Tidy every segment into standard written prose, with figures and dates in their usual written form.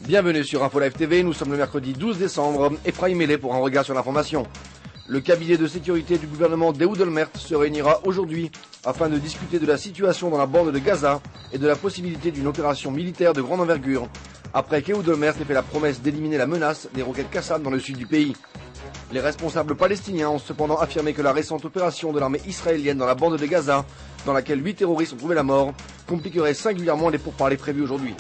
Bienvenue sur Info Live TV, nous sommes le mercredi 12 décembre, Ephraim Mellet pour un regard sur l'information. Le cabinet de sécurité du gouvernement d'Ehud Olmert se réunira aujourd'hui afin de discuter de la situation dans la bande de Gaza et de la possibilité d'une opération militaire de grande envergure, après qu'Ehud Olmert ait fait la promesse d'éliminer la menace des roquettes Qassam dans le sud du pays. Les responsables palestiniens ont cependant affirmé que la récente opération de l'armée israélienne dans la bande de Gaza, dans laquelle 8 terroristes ont trouvé la mort, compliquerait singulièrement les pourparlers prévus aujourd'hui.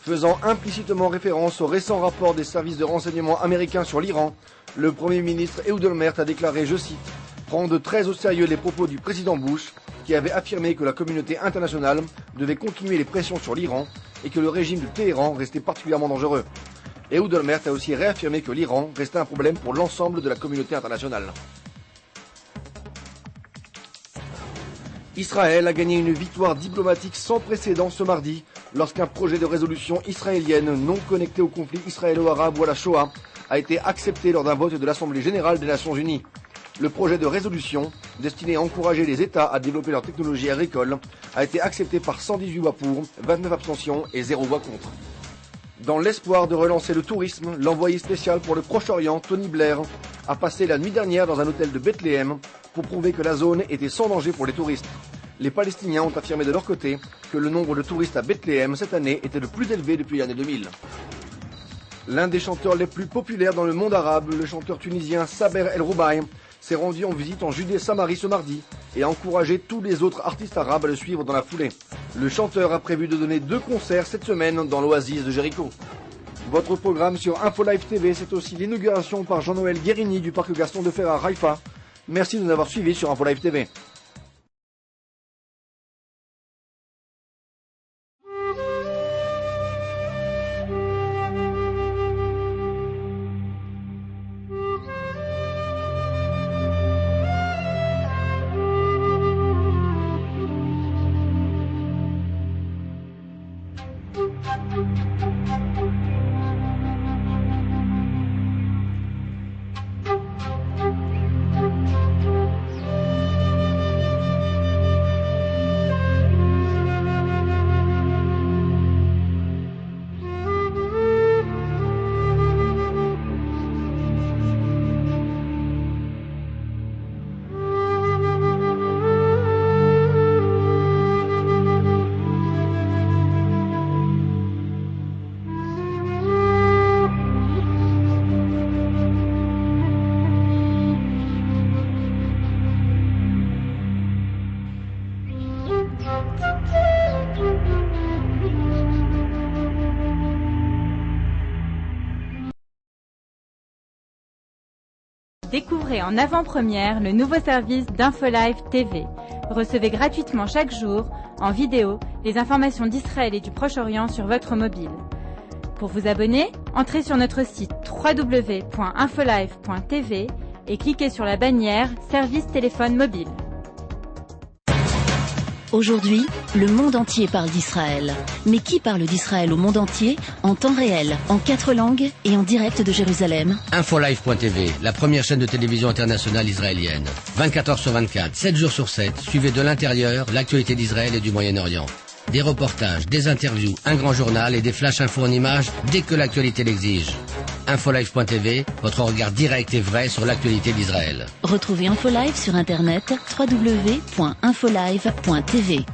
Faisant implicitement référence au récent rapport des services de renseignement américains sur l'Iran, le Premier ministre Ehud Olmert a déclaré, je cite, « prendre très au sérieux les propos du président Bush, qui avait affirmé que la communauté internationale devait continuer les pressions sur l'Iran et que le régime de Téhéran restait particulièrement dangereux. » Ehud Olmert a aussi réaffirmé que l'Iran restait un problème pour l'ensemble de la communauté internationale. Israël a gagné une victoire diplomatique sans précédent ce mardi lorsqu'un projet de résolution israélienne non connecté au conflit israélo-arabe ou à la Shoah a été accepté lors d'un vote de l'Assemblée générale des Nations unies. Le projet de résolution, destiné à encourager les États à développer leur technologie agricole, a été accepté par 118 voix pour, 29 abstentions et 0 voix contre. Dans l'espoir de relancer le tourisme, l'envoyé spécial pour le Proche-Orient, Tony Blair, a passé la nuit dernière dans un hôtel de Bethléem pour prouver que la zone était sans danger pour les touristes. Les Palestiniens ont affirmé de leur côté que le nombre de touristes à Bethléem cette année était le plus élevé depuis l'année 2000. L'un des chanteurs les plus populaires dans le monde arabe, le chanteur tunisien Saber El Roubaï, s'est rendu en visite en Judée-Samarie ce mardi et a encouragé tous les autres artistes arabes à le suivre dans la foulée. Le chanteur a prévu de donner 2 concerts cette semaine dans l'oasis de Jéricho. Votre programme sur Info Live TV, c'est aussi l'inauguration par Jean-Noël Guérini du parc Gaston Defferre à Haïfa. Merci de nous avoir suivis sur Info Live TV. Découvrez en avant-première le nouveau service d'Info Live TV. Recevez gratuitement chaque jour, en vidéo, les informations d'Israël et du Proche-Orient sur votre mobile. Pour vous abonner, entrez sur notre site www.infolive.tv et cliquez sur la bannière Service téléphone mobile. Aujourd'hui, le monde entier parle d'Israël. Mais qui parle d'Israël au monde entier, en temps réel, en 4 langues et en direct de Jérusalem? Infolive.tv, la première chaîne de télévision internationale israélienne. 24 heures sur 24, 7 jours sur 7, suivez de l'intérieur l'actualité d'Israël et du Moyen-Orient. Des reportages, des interviews, un grand journal et des flash infos en images dès que l'actualité l'exige. Infolive.tv, votre regard direct et vrai sur l'actualité d'Israël. Retrouvez Infolive sur internet www.infolive.tv.